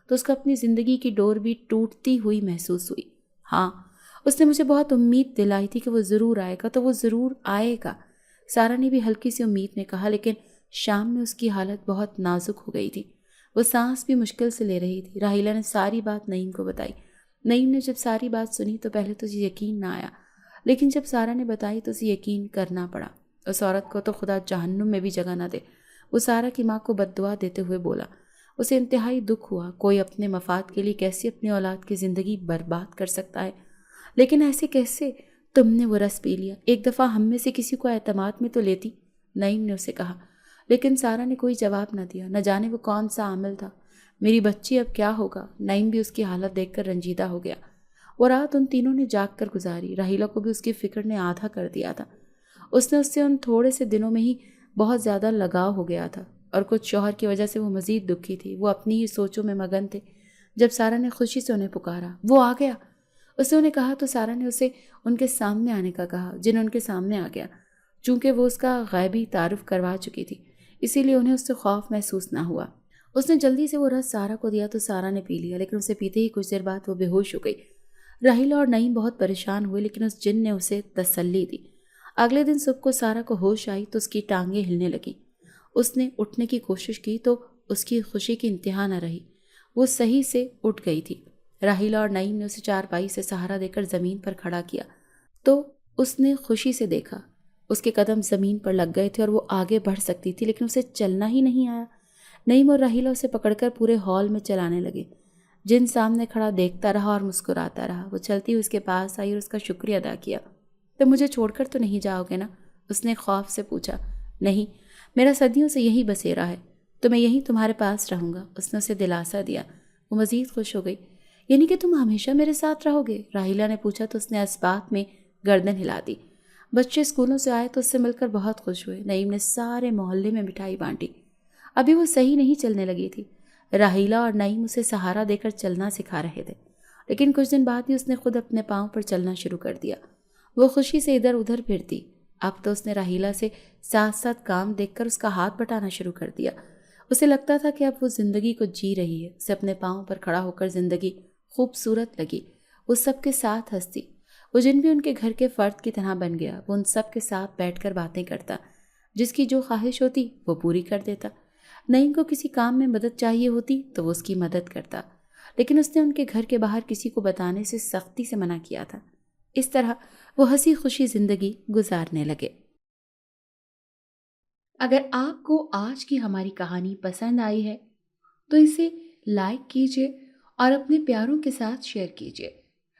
تو اس کو اپنی زندگی کی ڈور بھی ٹوٹتی ہوئی محسوس ہوئی۔ ہاں، اس نے مجھے بہت امید دلائی تھی کہ وہ ضرور آئے گا، تو وہ ضرور آئے گا، سارا نے بھی ہلکی سی امید میں کہا، لیکن شام میں اس کی حالت بہت نازک ہو گئی تھی۔ وہ سانس بھی مشکل سے لے رہی تھی۔ راحیلہ نے ساری بات نعیم کو بتائی۔ نعیم نے جب ساری بات سنی تو پہلے تو اسے یقین نہ آیا، لیکن جب سارا نے بتائی تو اسے یقین کرنا پڑا۔ اس عورت کو تو خدا جہنم میں بھی جگہ نہ دے، وہ سارا کی ماں کو بد دعا دیتے ہوئے بولا۔ اسے انتہائی دکھ ہوا۔ کوئی اپنے مفاد کے لیے کیسے اپنی اولاد کی زندگی برباد کر سکتا ہے؟ لیکن ایسے کیسے؟ تم نے وہ رس پی لیا، ایک دفعہ ہم میں سے کسی کو اعتماد میں تو لیتی، نعیم نے اسے کہا۔ لیکن سارا نے کوئی جواب نہ دیا۔ نہ جانے وہ کون سا عامل تھا۔ میری بچی اب کیا ہوگا؟ نعیم بھی اس کی حالت دیکھ کر رنجیدہ ہو گیا۔ وہ رات ان تینوں نے جاگ کر گزاری۔ راحیلہ کو بھی اس کی فکر نے آدھا کر دیا تھا۔ اس نے اس سے ان تھوڑے سے دنوں میں ہی بہت زیادہ لگاؤ ہو گیا تھا اور کچھ شوہر کی وجہ سے وہ مزید دکھی تھی۔ وہ اپنی ہی سوچوں میں مگن تھے جب سارا نے خوشی سے انہیں پکارا۔ وہ آ گیا، اس نے انہیں کہا تو سارا نے اسے ان کے سامنے آنے کا کہا۔ جن ان کے سامنے آ گیا۔ چونکہ وہ اس کا غیبی تعارف کروا چکی تھی اسی لیے انہیں اس سے خوف محسوس نہ ہوا۔ اس نے جلدی سے وہ رس سارا کو دیا تو سارا نے پی لیا، لیکن اسے پیتے ہی کچھ دیر بعد وہ بے ہوش ہو گئی۔ راحیلہ اور نعیم بہت پریشان ہوئے، لیکن اس جن نے اسے تسلی دی۔ اگلے دن صبح کو سارا کو ہوش آئی تو اس کی ٹانگیں ہلنے لگیں۔ اس نے اٹھنے کی کوشش کی تو اس کی خوشی کی انتہا نہ رہی، وہ صحیح سے اٹھ گئی تھی۔ راحیلہ اور نعیم نے اسے چارپائی سے سہارا دے کر زمین پر کھڑا کیا تو اس نے خوشی سے دیکھا اس کے قدم زمین پر لگ گئے تھے اور وہ آگے بڑھ سکتی تھی، لیکن اسے چلنا ہی نہیں آیا۔ نعیم اور راحیلہ اسے پکڑ کر پورے ہال میں چلانے لگے۔ جن سامنے کھڑا دیکھتا رہا اور مسکراتا رہا۔ وہ چلتی ہوئی اس کے پاس آئی اور اس کا شکریہ ادا کیا۔ تو مجھے چھوڑ کر تو نہیں جاؤ گے نا؟ اس نے خوف سے پوچھا۔ نہیں، میرا صدیوں سے یہی بسیرا ہے، تو میں یہیں تمہارے پاس رہوں گا، اس نے اسے دلاسا دیا۔ وہ مزید خوش ہو گئی۔ یعنی کہ تم ہمیشہ میرے ساتھ رہو گے؟ راحیلہ نے پوچھا تو اس نے اس بات میں گردن ہلا دی۔ بچے اسکولوں سے آئے تو اس سے مل کر بہت خوش ہوئے۔ نعیم نے سارے محلے میں مٹھائی بانٹی۔ ابھی وہ صحیح نہیں چلنے لگی تھی۔ راحیلہ اور نعیم اسے سہارا دے کر چلنا سکھا رہے تھے، لیکن کچھ دن بعد ہی اس نے خود اپنے پاؤں پر چلنا شروع کر دیا۔ وہ خوشی سے ادھر ادھر پھرتی۔ اب تو اس نے راحیلہ سے ساتھ ساتھ کام دیکھ کر اس کا ہاتھ بٹانا شروع کر دیا۔ اسے لگتا تھا کہ اب وہ زندگی کو جی رہی ہے۔ اسے اپنے پاؤں پر کھڑا ہو کر زندگی خوبصورت لگی۔ وہ سب کے ساتھ ہنستی۔ وہ جن بھی ان کے گھر کے فرد کی طرح بن گیا۔ وہ ان سب کے ساتھ بیٹھ کر باتیں کرتا، جس کی جو خواہش ہوتی وہ پوری کر دیتا۔ نعیم کو کسی کام میں مدد چاہیے ہوتی تو وہ اس کی مدد کرتا، لیکن اس نے ان کے گھر کے باہر کسی کو بتانے سے سختی سے منع کیا تھا۔ اس طرح وہ ہنسی خوشی زندگی گزارنے لگے۔ اگر آپ کو آج کی ہماری کہانی پسند آئی ہے تو اسے لائک کیجیے اور اپنے پیاروں کے ساتھ شیئر کیجیے۔